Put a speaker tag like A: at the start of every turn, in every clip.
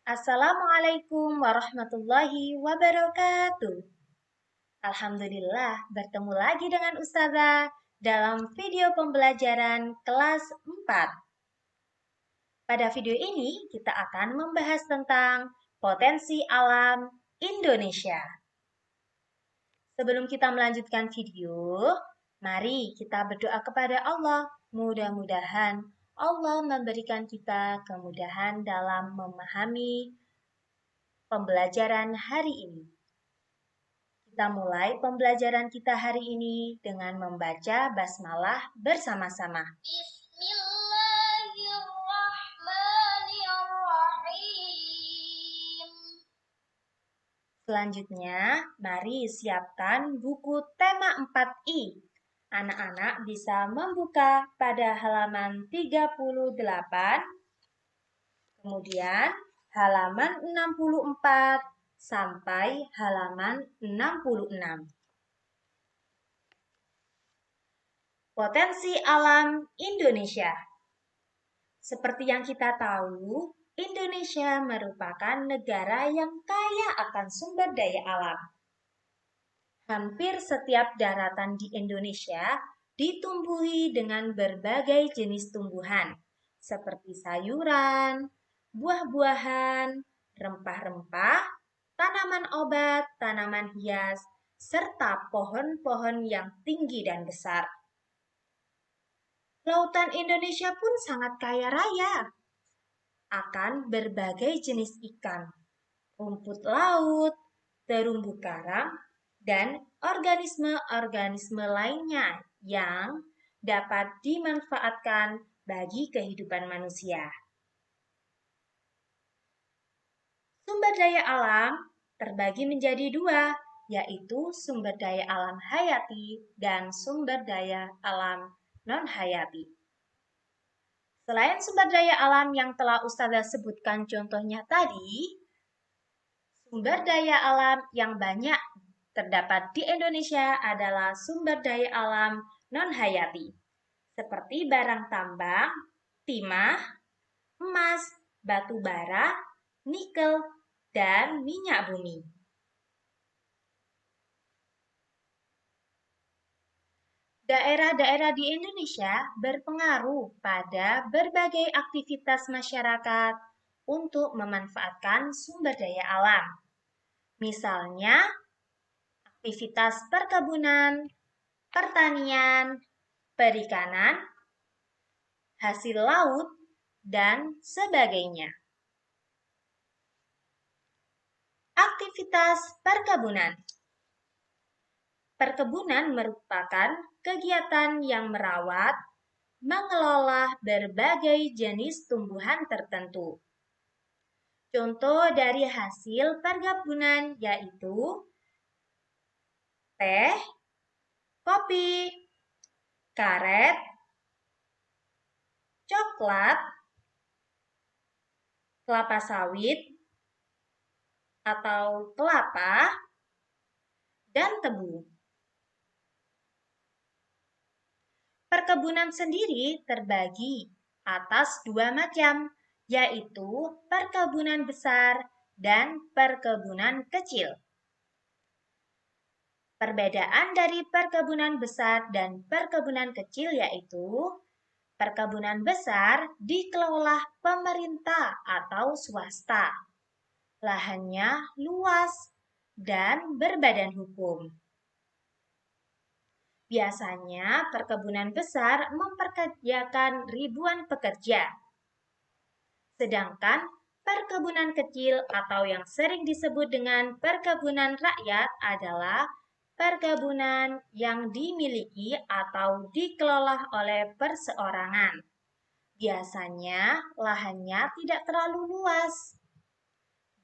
A: Assalamualaikum warahmatullahi wabarakatuh. Alhamdulillah, bertemu lagi dengan Ustazah dalam video pembelajaran kelas 4. Pada video ini, kita akan membahas tentang potensi alam Indonesia. Sebelum kita melanjutkan video, mari kita berdoa kepada Allah. Mudah-mudahan Allah memberikan kita kemudahan dalam memahami pembelajaran hari ini. Kita mulai pembelajaran kita hari ini dengan membaca basmalah bersama-sama.
B: Bismillahirrahmanirrahim.
A: Selanjutnya, mari siapkan buku tema 4I. Anak-anak bisa membuka pada halaman 38, kemudian halaman 64 sampai halaman 66. Potensi alam Indonesia. Seperti yang kita tahu, Indonesia merupakan negara yang kaya akan sumber daya alam. Hampir setiap daratan di Indonesia ditumbuhi dengan berbagai jenis tumbuhan, seperti sayuran, buah-buahan, rempah-rempah, tanaman obat, tanaman hias, serta pohon-pohon yang tinggi dan besar. Lautan Indonesia pun sangat kaya raya akan berbagai jenis ikan, rumput laut, terumbu karang, dan organisme-organisme lainnya yang dapat dimanfaatkan bagi kehidupan manusia. Sumber daya alam terbagi menjadi dua, yaitu sumber daya alam hayati dan sumber daya alam non-hayati. Selain sumber daya alam yang telah Ustazah sebutkan contohnya tadi, sumber daya alam yang banyak terdapat di Indonesia adalah sumber daya alam non-hayati, seperti barang tambang, timah, emas, batu bara, nikel, dan minyak bumi. Daerah-daerah di Indonesia berpengaruh pada berbagai aktivitas masyarakat untuk memanfaatkan sumber daya alam. Misalnya, aktivitas perkebunan, pertanian, perikanan, hasil laut, dan sebagainya. Aktivitas perkebunan. Perkebunan merupakan kegiatan yang merawat, mengelola berbagai jenis tumbuhan tertentu. Contoh dari hasil perkebunan yaitu teh, kopi, karet, coklat, kelapa sawit atau kelapa, dan tebu. Perkebunan sendiri terbagi atas dua macam, yaitu perkebunan besar dan perkebunan kecil. Perbedaan dari perkebunan besar dan perkebunan kecil yaitu perkebunan besar dikelola pemerintah atau swasta. Lahannya luas dan berbadan hukum. Biasanya perkebunan besar mempekerjakan ribuan pekerja. Sedangkan perkebunan kecil atau yang sering disebut dengan perkebunan rakyat adalah perkebunan yang dimiliki atau dikelola oleh perseorangan. Biasanya lahannya tidak terlalu luas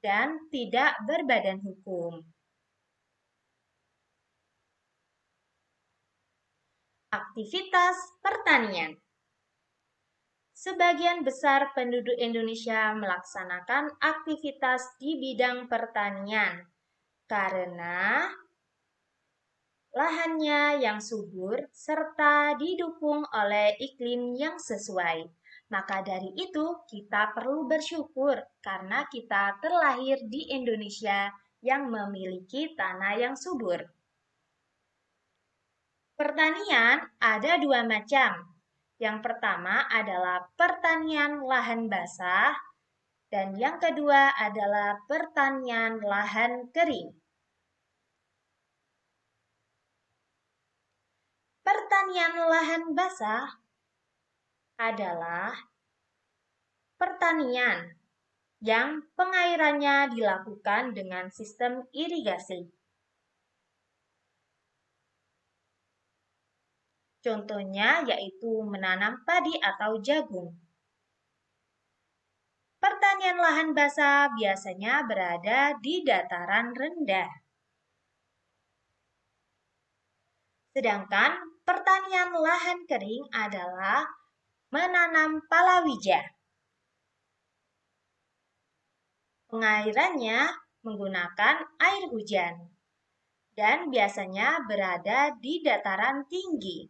A: dan tidak berbadan hukum. Aktivitas pertanian. Sebagian besar penduduk Indonesia melaksanakan aktivitas di bidang pertanian karena lahannya yang subur serta didukung oleh iklim yang sesuai. Maka dari itu, kita perlu bersyukur karena kita terlahir di Indonesia yang memiliki tanah yang subur. Pertanian ada dua macam. Yang pertama adalah pertanian lahan basah, dan yang kedua adalah pertanian lahan kering. Pertanian lahan basah adalah pertanian yang pengairannya dilakukan dengan sistem irigasi. Contohnya yaitu menanam padi atau jagung. Pertanian lahan basah biasanya berada di dataran rendah. Sedangkan pertanian lahan kering adalah menanam palawija. Pengairannya menggunakan air hujan dan biasanya berada di dataran tinggi.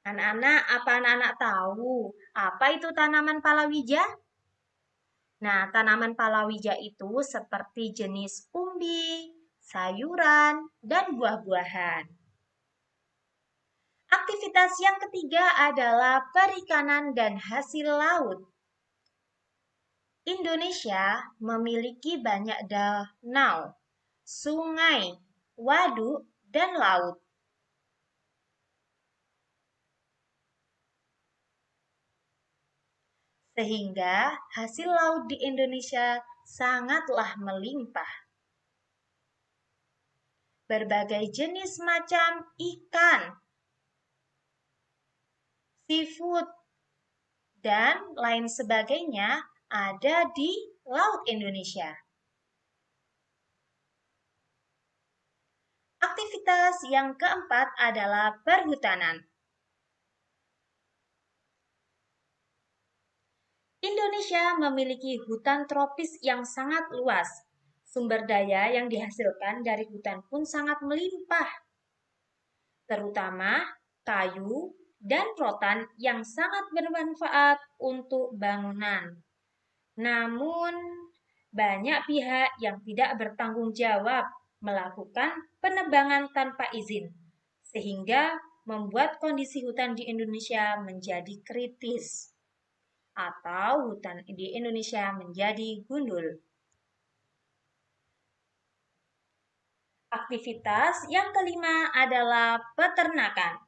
A: Anak-anak, apa anak-anak tahu apa itu tanaman palawija? Nah, tanaman palawija itu seperti jenis umbi, sayuran, dan buah-buahan. Aktivitas yang ketiga adalah perikanan dan hasil laut. Indonesia memiliki banyak danau, sungai, waduk, dan laut. Sehingga hasil laut di Indonesia sangatlah melimpah. Berbagai jenis macam ikan, seafood, dan lain sebagainya ada di Laut Indonesia. Aktivitas yang keempat adalah perhutanan. Indonesia memiliki hutan tropis yang sangat luas. Sumber daya yang dihasilkan dari hutan pun sangat melimpah, terutama kayu dan rotan yang sangat bermanfaat untuk bangunan. Namun, banyak pihak yang tidak bertanggung jawab melakukan penebangan tanpa izin, sehingga membuat kondisi hutan di Indonesia menjadi kritis atau hutan di Indonesia menjadi gundul. Aktivitas yang kelima adalah peternakan.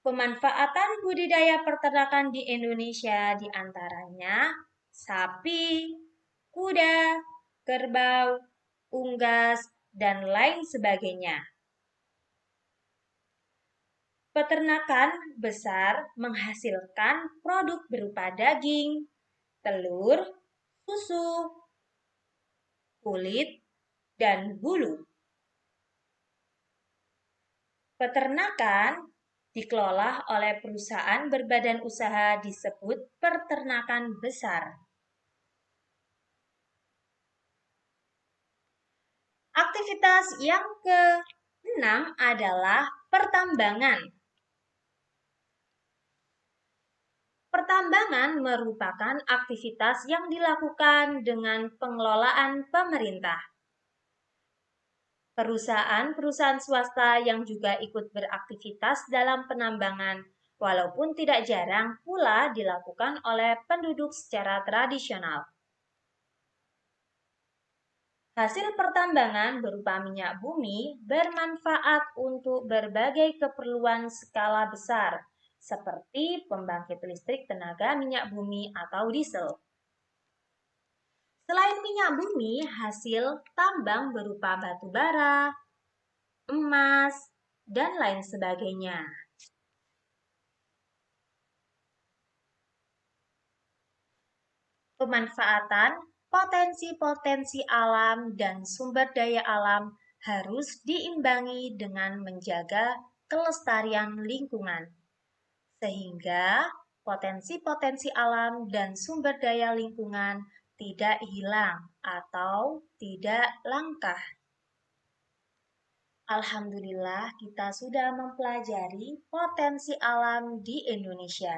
A: Pemanfaatan budidaya peternakan di Indonesia diantaranya sapi, kuda, kerbau, unggas, dan lain sebagainya. Peternakan besar menghasilkan produk berupa daging, telur, susu, kulit, dan bulu. Peternakan dikelola oleh perusahaan berbadan usaha disebut peternakan besar. Aktivitas yang keenam adalah pertambangan. Pertambangan merupakan aktivitas yang dilakukan dengan pengelolaan pemerintah. Perusahaan-perusahaan swasta yang juga ikut beraktivitas dalam penambangan, walaupun tidak jarang pula dilakukan oleh penduduk secara tradisional. Hasil pertambangan berupa minyak bumi bermanfaat untuk berbagai keperluan skala besar, seperti pembangkit listrik tenaga minyak bumi atau diesel. Selain minyak bumi, hasil tambang berupa batu bara, emas, dan lain sebagainya. Pemanfaatan potensi-potensi alam dan sumber daya alam harus diimbangi dengan menjaga kelestarian lingkungan, sehingga potensi-potensi alam dan sumber daya lingkungan tidak hilang atau tidak langka. Alhamdulillah, kita sudah mempelajari potensi alam di Indonesia.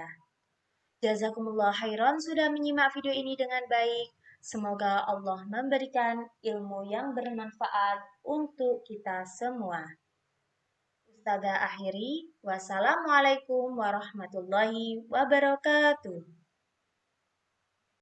A: Jazakumullah khairan sudah menyimak video ini dengan baik. Semoga Allah memberikan ilmu yang bermanfaat untuk kita semua. Ustazah akhiri, wassalamualaikum warahmatullahi wabarakatuh.